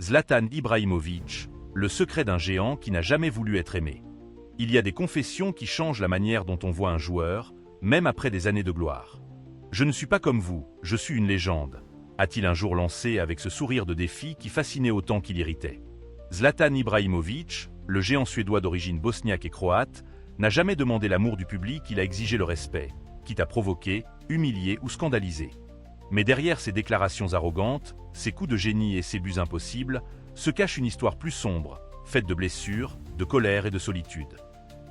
Zlatan Ibrahimović, le secret d'un géant qui n'a jamais voulu être aimé. Il y a des confessions qui changent la manière dont on voit un joueur, même après des années de gloire. Je ne suis pas comme vous, je suis une légende, a-t-il un jour lancé avec ce sourire de défi qui fascinait autant qu'il irritait. Zlatan Ibrahimović, le géant suédois d'origine bosniaque et croate, n'a jamais demandé l'amour du public, il a exigé le respect, quitte à provoquer, humilier ou scandaliser. Mais derrière ces déclarations arrogantes, ses coups de génie et ses buts impossibles, se cache une histoire plus sombre, faite de blessures, de colère et de solitude.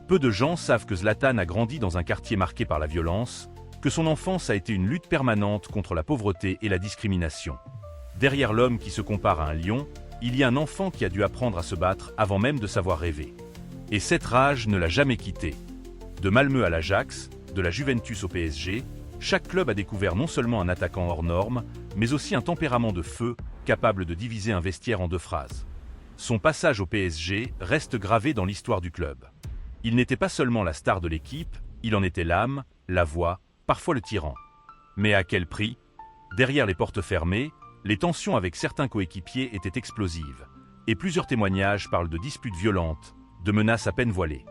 Peu de gens savent que Zlatan a grandi dans un quartier marqué par la violence, que son enfance a été une lutte permanente contre la pauvreté et la discrimination. Derrière l'homme qui se compare à un lion, il y a un enfant qui a dû apprendre à se battre avant même de savoir rêver. Et cette rage ne l'a jamais quitté. De Malmö à l'Ajax, de la Juventus au PSG, chaque club a découvert non seulement un attaquant hors norme, mais aussi un tempérament de feu, capable de diviser un vestiaire en 2 phrases. Son passage au PSG reste gravé dans l'histoire du club. Il n'était pas seulement la star de l'équipe, il en était l'âme, la voix, parfois le tyran. Mais à quel prix? Derrière les portes fermées, les tensions avec certains coéquipiers étaient explosives, et plusieurs témoignages parlent de disputes violentes, de menaces à peine voilées.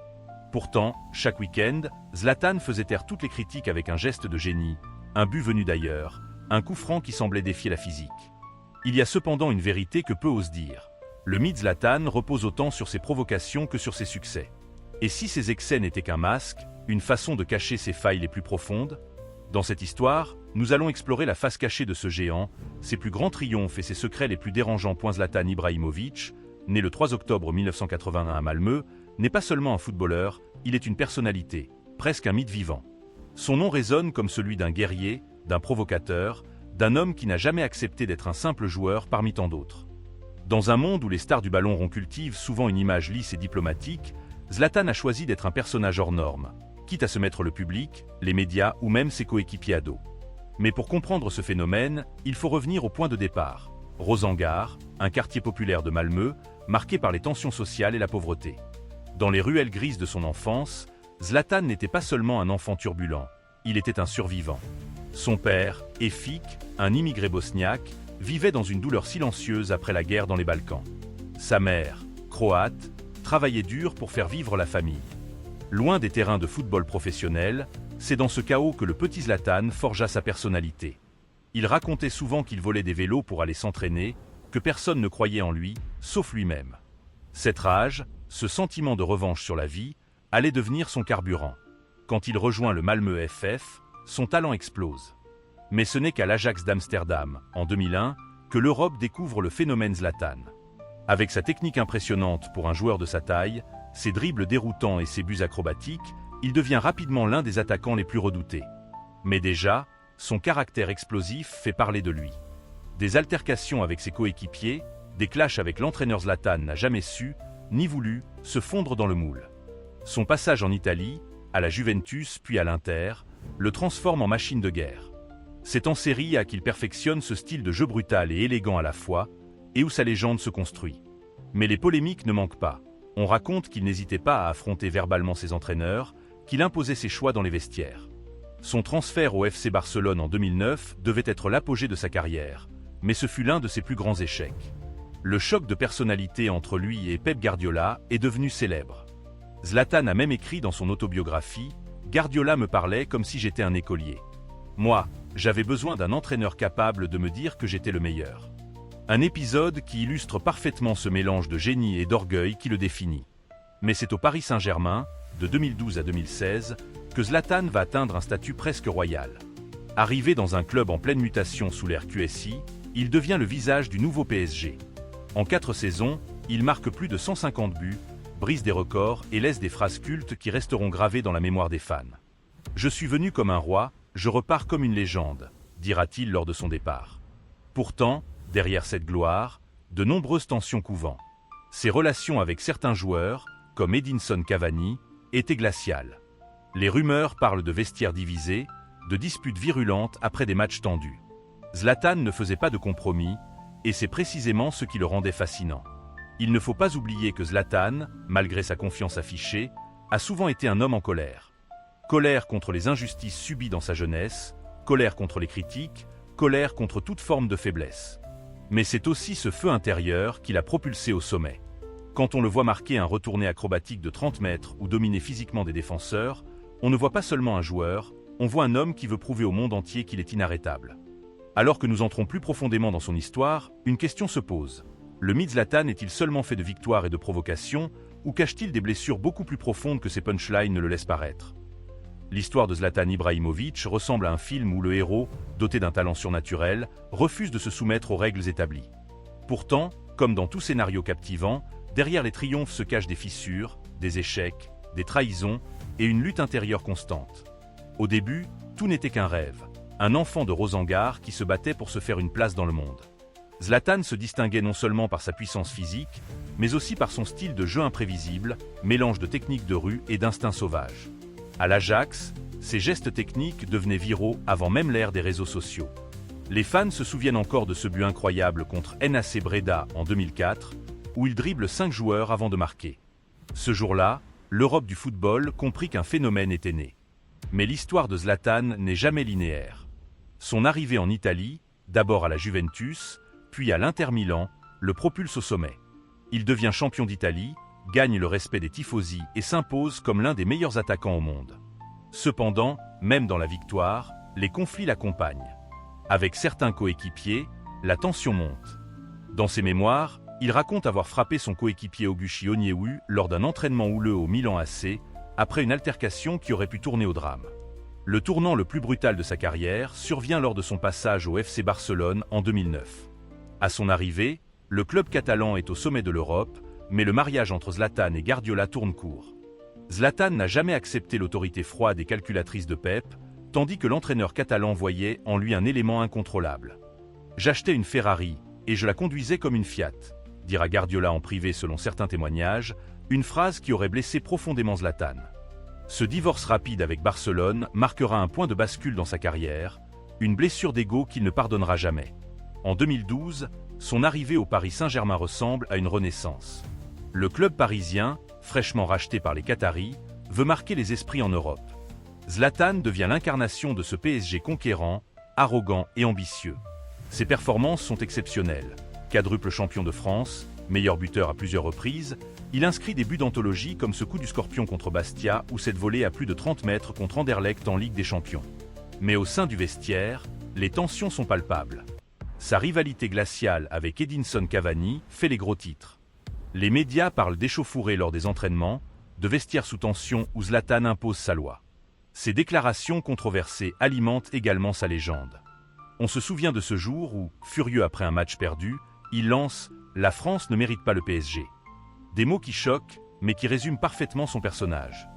Pourtant, chaque week-end, Zlatan faisait taire toutes les critiques avec un geste de génie, un but venu d'ailleurs, un coup franc qui semblait défier la physique. Il y a cependant une vérité que peu osent dire. Le mythe Zlatan repose autant sur ses provocations que sur ses succès. Et si ses excès n'étaient qu'un masque, une façon de cacher ses failles les plus profondes? Dans cette histoire, nous allons explorer la face cachée de ce géant, ses plus grands triomphes et ses secrets les plus dérangeants. Zlatan Ibrahimović, né le 3 octobre 1981 à Malmö, n'est pas seulement un footballeur, il est une personnalité, presque un mythe vivant. Son nom résonne comme celui d'un guerrier, d'un provocateur, d'un homme qui n'a jamais accepté d'être un simple joueur parmi tant d'autres. Dans un monde où les stars du ballon rond cultivent souvent une image lisse et diplomatique, Zlatan a choisi d'être un personnage hors norme, quitte à se mettre le public, les médias ou même ses coéquipiers à dos. Mais pour comprendre ce phénomène, il faut revenir au point de départ. Rosengård, un quartier populaire de Malmö, marqué par les tensions sociales et la pauvreté. Dans les ruelles grises de son enfance, Zlatan n'était pas seulement un enfant turbulent, il était un survivant. Son père, Efik, un immigré bosniaque, vivait dans une douleur silencieuse après la guerre dans les Balkans. Sa mère, croate, travaillait dur pour faire vivre la famille. Loin des terrains de football professionnels, c'est dans ce chaos que le petit Zlatan forgea sa personnalité. Il racontait souvent qu'il volait des vélos pour aller s'entraîner, que personne ne croyait en lui, sauf lui-même. Cette rage, ce sentiment de revanche sur la vie, allait devenir son carburant. Quand il rejoint le Malmö FF, son talent explose. Mais ce n'est qu'à l'Ajax d'Amsterdam, en 2001, que l'Europe découvre le phénomène Zlatan. Avec sa technique impressionnante pour un joueur de sa taille, ses dribbles déroutants et ses buts acrobatiques, il devient rapidement l'un des attaquants les plus redoutés. Mais déjà, son caractère explosif fait parler de lui. Des altercations avec ses coéquipiers, des clashs avec l'entraîneur Zlatan n'a jamais su, ni voulu, se fondre dans le moule. Son passage en Italie, à la Juventus puis à l'Inter, le transforme en machine de guerre. C'est en Serie A qu'il perfectionne ce style de jeu brutal et élégant à la fois, et où sa légende se construit. Mais les polémiques ne manquent pas. On raconte qu'il n'hésitait pas à affronter verbalement ses entraîneurs, qu'il imposait ses choix dans les vestiaires. Son transfert au FC Barcelone en 2009 devait être l'apogée de sa carrière, mais ce fut l'un de ses plus grands échecs. Le choc de personnalité entre lui et Pep Guardiola est devenu célèbre. Zlatan a même écrit dans son autobiographie « Guardiola me parlait comme si j'étais un écolier. Moi, j'avais besoin d'un entraîneur capable de me dire que j'étais le meilleur. » Un épisode qui illustre parfaitement ce mélange de génie et d'orgueil qui le définit. Mais c'est au Paris Saint-Germain, de 2012 à 2016, que Zlatan va atteindre un statut presque royal. Arrivé dans un club en pleine mutation sous l'ère QSI, il devient le visage du nouveau PSG. En 4 saisons, il marque plus de 150 buts, brise des records et laisse des phrases cultes qui resteront gravées dans la mémoire des fans. « Je suis venu comme un roi, je repars comme une légende », dira-t-il lors de son départ. Pourtant, derrière cette gloire, de nombreuses tensions couvant. Ses relations avec certains joueurs, comme Edinson Cavani, étaient glaciales. Les rumeurs parlent de vestiaires divisés, de disputes virulentes après des matchs tendus. Zlatan ne faisait pas de compromis, et c'est précisément ce qui le rendait fascinant. Il ne faut pas oublier que Zlatan, malgré sa confiance affichée, a souvent été un homme en colère. Colère contre les injustices subies dans sa jeunesse, colère contre les critiques, colère contre toute forme de faiblesse. Mais c'est aussi ce feu intérieur qui l'a propulsé au sommet. Quand on le voit marquer un retourné acrobatique de 30 mètres ou dominer physiquement des défenseurs, on ne voit pas seulement un joueur, on voit un homme qui veut prouver au monde entier qu'il est inarrêtable. Alors que nous entrons plus profondément dans son histoire, une question se pose. Le mythe Zlatan est-il seulement fait de victoires et de provocations, ou cache-t-il des blessures beaucoup plus profondes que ses punchlines ne le laissent paraître? L'histoire de Zlatan Ibrahimović ressemble à un film où le héros, doté d'un talent surnaturel, refuse de se soumettre aux règles établies. Pourtant, comme dans tout scénario captivant, derrière les triomphes se cachent des fissures, des échecs, des trahisons et une lutte intérieure constante. Au début, tout n'était qu'un rêve, un enfant de Rosengard qui se battait pour se faire une place dans le monde. Zlatan se distinguait non seulement par sa puissance physique, mais aussi par son style de jeu imprévisible, mélange de techniques de rue et d'instinct sauvage. À l'Ajax, ses gestes techniques devenaient viraux avant même l'ère des réseaux sociaux. Les fans se souviennent encore de ce but incroyable contre NAC Breda en 2004, où il dribble 5 joueurs avant de marquer. Ce jour-là, l'Europe du football comprit qu'un phénomène était né. Mais l'histoire de Zlatan n'est jamais linéaire. Son arrivée en Italie, d'abord à la Juventus, puis à l'Inter Milan, le propulse au sommet. Il devient champion d'Italie, gagne le respect des tifosi et s'impose comme l'un des meilleurs attaquants au monde. Cependant, même dans la victoire, les conflits l'accompagnent. Avec certains coéquipiers, la tension monte. Dans ses mémoires, il raconte avoir frappé son coéquipier Oguchi Onyewu lors d'un entraînement houleux au Milan AC, après une altercation qui aurait pu tourner au drame. Le tournant le plus brutal de sa carrière survient lors de son passage au FC Barcelone en 2009. À son arrivée, le club catalan est au sommet de l'Europe, mais le mariage entre Zlatan et Guardiola tourne court. Zlatan n'a jamais accepté l'autorité froide et calculatrice de Pep, tandis que l'entraîneur catalan voyait en lui un élément incontrôlable. « J'achetais une Ferrari, et je la conduisais comme une Fiat », dira Guardiola en privé selon certains témoignages, une phrase qui aurait blessé profondément Zlatan. Ce divorce rapide avec Barcelone marquera un point de bascule dans sa carrière, une blessure d'ego qu'il ne pardonnera jamais. En 2012, son arrivée au Paris Saint-Germain ressemble à une renaissance. Le club parisien, fraîchement racheté par les Qataris, veut marquer les esprits en Europe. Zlatan devient l'incarnation de ce PSG conquérant, arrogant et ambitieux. Ses performances sont exceptionnelles. Quadruple champion de France, meilleur buteur à plusieurs reprises, il inscrit des buts d'anthologie comme ce coup du Scorpion contre Bastia ou cette volée à plus de 30 mètres contre Anderlecht en Ligue des Champions. Mais au sein du vestiaire, les tensions sont palpables. Sa rivalité glaciale avec Edinson Cavani fait les gros titres. Les médias parlent d'échauffourées lors des entraînements, de vestiaires sous tension où Zlatan impose sa loi. Ces déclarations controversées alimentent également sa légende. On se souvient de ce jour où, furieux après un match perdu, il lance « La France ne mérite pas le PSG ». Des mots qui choquent, mais qui résument parfaitement son personnage.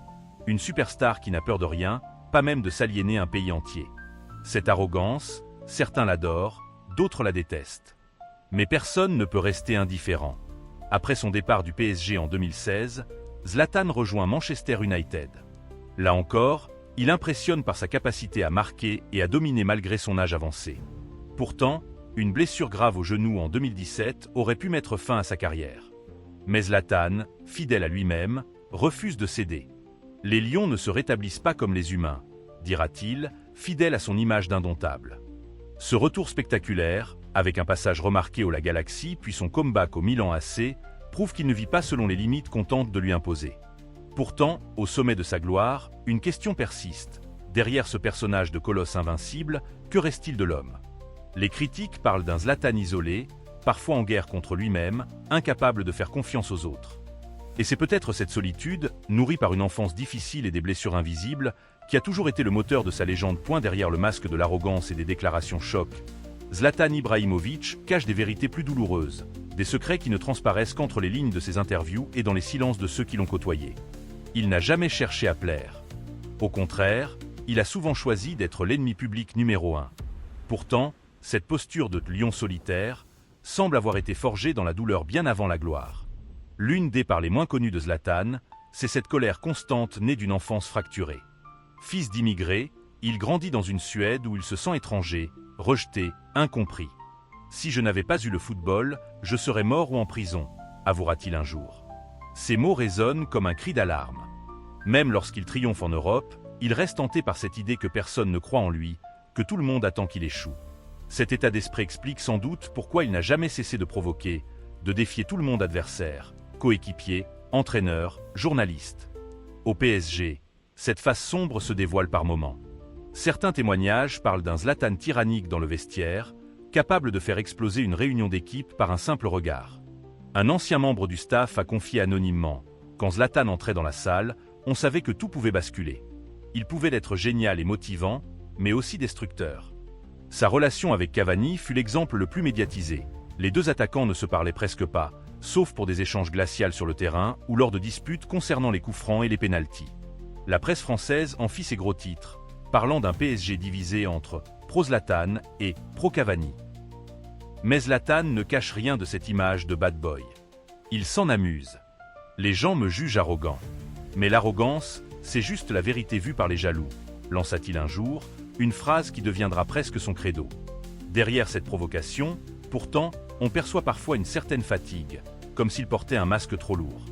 Une superstar qui n'a peur de rien, pas même de s'aliéner un pays entier. Cette arrogance, certains l'adorent, d'autres la détestent. Mais personne ne peut rester indifférent. Après son départ du PSG en 2016, Zlatan rejoint Manchester United. Là encore, il impressionne par sa capacité à marquer et à dominer malgré son âge avancé. Pourtant, une blessure grave au genou en 2017 aurait pu mettre fin à sa carrière. Mais Zlatan, fidèle à lui-même, refuse de céder. « Les lions ne se rétablissent pas comme les humains », dira-t-il, fidèle à son image d'indomptable. Ce retour spectaculaire, avec un passage remarqué au La Galaxie puis son comeback au Milan AC, prouve qu'il ne vit pas selon les limites qu'on tente de lui imposer. Pourtant, au sommet de sa gloire, une question persiste. Derrière ce personnage de colosse invincible, que reste-t-il de l'homme? Les critiques parlent d'un Zlatan isolé, parfois en guerre contre lui-même, incapable de faire confiance aux autres. Et c'est peut-être cette solitude, nourrie par une enfance difficile et des blessures invisibles, qui a toujours été le moteur de sa légende. Point derrière le masque de l'arrogance et des déclarations choc, Zlatan Ibrahimović cache des vérités plus douloureuses, des secrets qui ne transparaissent qu'entre les lignes de ses interviews et dans les silences de ceux qui l'ont côtoyé. Il n'a jamais cherché à plaire. Au contraire, il a souvent choisi d'être l'ennemi public numéro 1. Pourtant, cette posture de lion solitaire semble avoir été forgée dans la douleur bien avant la gloire. L'une des parts les moins connues de Zlatan, c'est cette colère constante née d'une enfance fracturée. Fils d'immigrés, il grandit dans une Suède où il se sent étranger, rejeté, incompris. « Si je n'avais pas eu le football, je serais mort ou en prison », avouera-t-il un jour. Ces mots résonnent comme un cri d'alarme. Même lorsqu'il triomphe en Europe, il reste hanté par cette idée que personne ne croit en lui, que tout le monde attend qu'il échoue. Cet état d'esprit explique sans doute pourquoi il n'a jamais cessé de provoquer, de défier tout le monde adversaire, coéquipier, entraîneur, journaliste. Au PSG, cette face sombre se dévoile par moments. Certains témoignages parlent d'un Zlatan tyrannique dans le vestiaire, capable de faire exploser une réunion d'équipe par un simple regard. Un ancien membre du staff a confié anonymement « Quand Zlatan entrait dans la salle, on savait que tout pouvait basculer. Il pouvait être génial et motivant, mais aussi destructeur. » Sa relation avec Cavani fut l'exemple le plus médiatisé. Les deux attaquants ne se parlaient presque pas, sauf pour des échanges glacials sur le terrain ou lors de disputes concernant les coups francs et les pénaltys. La presse française en fit ses gros titres, parlant d'un PSG divisé entre pro-Zlatan et pro-Cavani. Mais Zlatan ne cache rien de cette image de bad boy. Il s'en amuse. Les gens me jugent arrogant. Mais l'arrogance, c'est juste la vérité vue par les jaloux, lança-t-il un jour, une phrase qui deviendra presque son credo. Derrière cette provocation, pourtant, on perçoit parfois une certaine fatigue, comme s'il portait un masque trop lourd.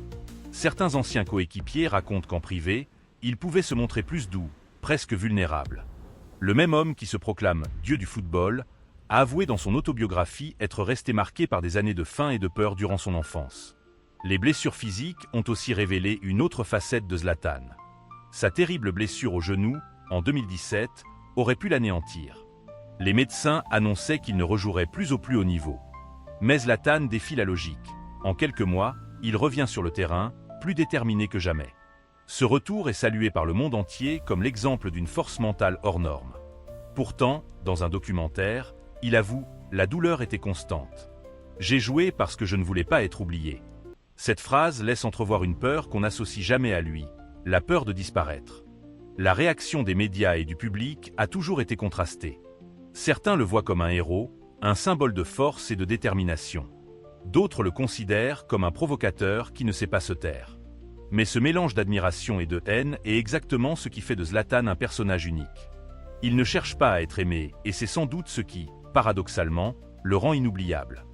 Certains anciens coéquipiers racontent qu'en privé, il pouvait se montrer plus doux, presque vulnérable. Le même homme qui se proclame « Dieu du football » a avoué dans son autobiographie être resté marqué par des années de faim et de peur durant son enfance. Les blessures physiques ont aussi révélé une autre facette de Zlatan. Sa terrible blessure au genou, en 2017, aurait pu l'anéantir. Les médecins annonçaient qu'il ne rejouerait plus au plus haut niveau. Mais Zlatan défie la logique. En quelques mois, il revient sur le terrain, plus déterminé que jamais. Ce retour est salué par le monde entier comme l'exemple d'une force mentale hors norme. Pourtant, dans un documentaire, il avoue « La douleur était constante. J'ai joué parce que je ne voulais pas être oublié. » Cette phrase laisse entrevoir une peur qu'on n'associe jamais à lui, la peur de disparaître. La réaction des médias et du public a toujours été contrastée. Certains le voient comme un héros, un symbole de force et de détermination. D'autres le considèrent comme un provocateur qui ne sait pas se taire. Mais ce mélange d'admiration et de haine est exactement ce qui fait de Zlatan un personnage unique. Il ne cherche pas à être aimé, et c'est sans doute ce qui, paradoxalement, le rend inoubliable.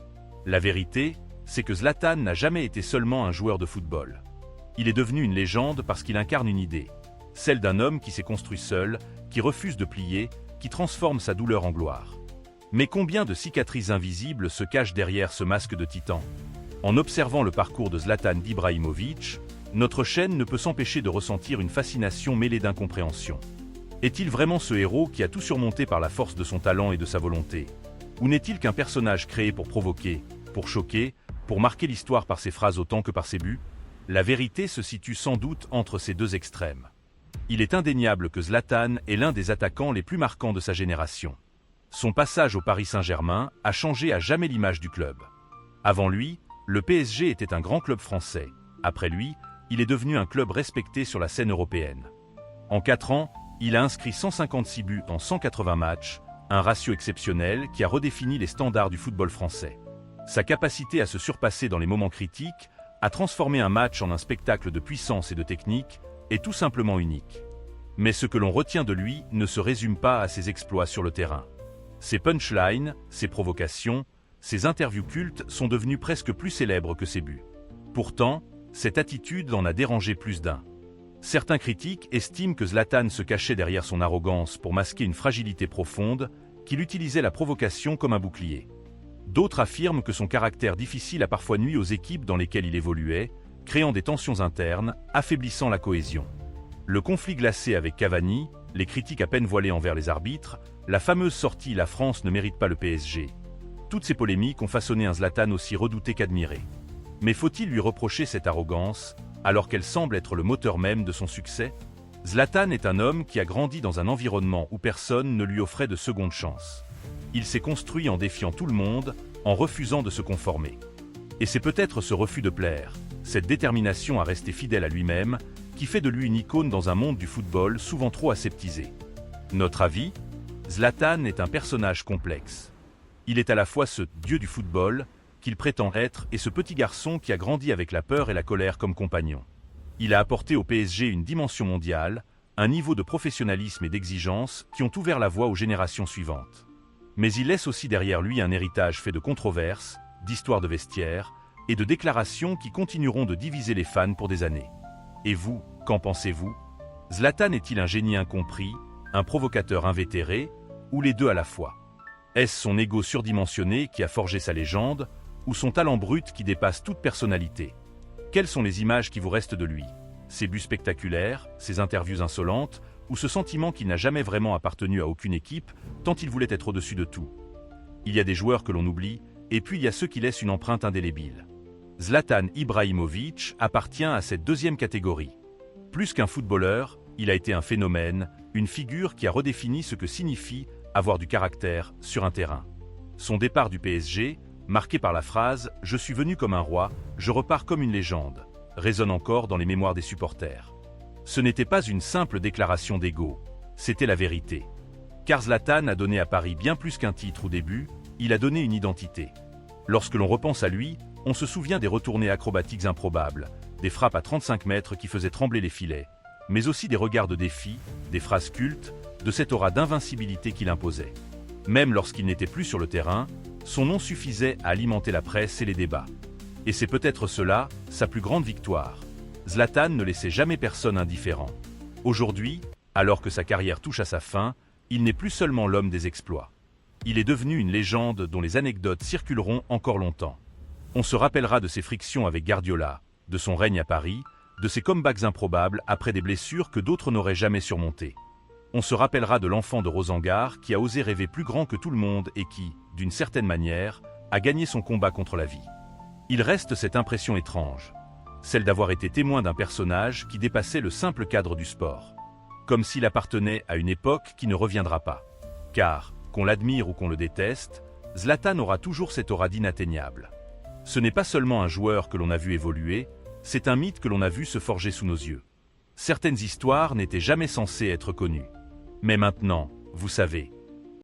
La vérité, c'est que Zlatan n'a jamais été seulement un joueur de football. Il est devenu une légende parce qu'il incarne une idée, celle d'un homme qui s'est construit seul, qui refuse de plier, qui transforme sa douleur en gloire. Mais combien de cicatrices invisibles se cachent derrière ce masque de titan? En observant le parcours de Zlatan Ibrahimović, notre chaîne ne peut s'empêcher de ressentir une fascination mêlée d'incompréhension. Est-il vraiment ce héros qui a tout surmonté par la force de son talent et de sa volonté? Ou n'est-il qu'un personnage créé pour provoquer, pour choquer, pour marquer l'histoire par ses phrases autant que par ses buts? La vérité se situe sans doute entre ces deux extrêmes. Il est indéniable que Zlatan est l'un des attaquants les plus marquants de sa génération. Son passage au Paris Saint-Germain a changé à jamais l'image du club. Avant lui, le PSG était un grand club français. Après lui, il est devenu un club respecté sur la scène européenne. En 4 ans, il a inscrit 156 buts en 180 matchs, un ratio exceptionnel qui a redéfini les standards du football français. Sa capacité à se surpasser dans les moments critiques, à transformer un match en un spectacle de puissance et de technique, est tout simplement unique. Mais ce que l'on retient de lui ne se résume pas à ses exploits sur le terrain. Ses punchlines, ses provocations, ses interviews cultes sont devenus presque plus célèbres que ses buts. Pourtant, cette attitude en a dérangé plus d'un. Certains critiques estiment que Zlatan se cachait derrière son arrogance pour masquer une fragilité profonde, qu'il utilisait la provocation comme un bouclier. D'autres affirment que son caractère difficile a parfois nui aux équipes dans lesquelles il évoluait, créant des tensions internes, affaiblissant la cohésion. Le conflit glacé avec Cavani, les critiques à peine voilées envers les arbitres, la fameuse sortie « La France ne mérite pas le PSG ». Toutes ces polémiques ont façonné un Zlatan aussi redouté qu'admiré. Mais faut-il lui reprocher cette arrogance, alors qu'elle semble être le moteur même de son succès? Zlatan est un homme qui a grandi dans un environnement où personne ne lui offrait de seconde chance. Il s'est construit en défiant tout le monde, en refusant de se conformer. Et c'est peut-être ce refus de plaire, cette détermination à rester fidèle à lui-même, qui fait de lui une icône dans un monde du football souvent trop aseptisé. Notre avis? Zlatan est un personnage complexe. Il est à la fois ce « dieu du football » qu'il prétend être et ce petit garçon qui a grandi avec la peur et la colère comme compagnons. Il a apporté au PSG une dimension mondiale, un niveau de professionnalisme et d'exigence qui ont ouvert la voie aux générations suivantes. Mais il laisse aussi derrière lui un héritage fait de controverses, d'histoires de vestiaire et de déclarations qui continueront de diviser les fans pour des années. Et vous, qu'en pensez-vous? Zlatan est-il un génie incompris, un provocateur invétéré, ou les deux à la fois? Est-ce son ego surdimensionné qui a forgé sa légende, ou son talent brut qui dépasse toute personnalité? Quelles sont les images qui vous restent de lui? Ses buts spectaculaires, ses interviews insolentes, ou ce sentiment qu'il n'a jamais vraiment appartenu à aucune équipe, tant il voulait être au-dessus de tout? Il y a des joueurs que l'on oublie, et puis il y a ceux qui laissent une empreinte indélébile. Zlatan Ibrahimović appartient à cette deuxième catégorie. Plus qu'un footballeur, il a été un phénomène, une figure qui a redéfini ce que signifie avoir du caractère sur un terrain. Son départ du PSG, marqué par la phrase « Je suis venu comme un roi, je repars comme une légende », résonne encore dans les mémoires des supporters. Ce n'était pas une simple déclaration d'ego, c'était la vérité. Car Zlatan a donné à Paris bien plus qu'un titre au début, il a donné une identité. Lorsque l'on repense à lui, on se souvient des retournées acrobatiques improbables, des frappes à 35 mètres qui faisaient trembler les filets, mais aussi des regards de défi, des phrases cultes, de cette aura d'invincibilité qu'il imposait. Même lorsqu'il n'était plus sur le terrain, son nom suffisait à alimenter la presse et les débats. Et c'est peut-être cela, sa plus grande victoire. Zlatan ne laissait jamais personne indifférent. Aujourd'hui, alors que sa carrière touche à sa fin, il n'est plus seulement l'homme des exploits. Il est devenu une légende dont les anecdotes circuleront encore longtemps. On se rappellera de ses frictions avec Guardiola, de son règne à Paris, de ses comebacks improbables après des blessures que d'autres n'auraient jamais surmontées. On se rappellera de l'enfant de Rosengart qui a osé rêver plus grand que tout le monde et qui, d'une certaine manière, a gagné son combat contre la vie. Il reste cette impression étrange, celle d'avoir été témoin d'un personnage qui dépassait le simple cadre du sport. Comme s'il appartenait à une époque qui ne reviendra pas. Car, qu'on l'admire ou qu'on le déteste, Zlatan aura toujours cette aura d'inatteignable. Ce n'est pas seulement un joueur que l'on a vu évoluer, c'est un mythe que l'on a vu se forger sous nos yeux. Certaines histoires n'étaient jamais censées être connues. Mais maintenant, vous savez,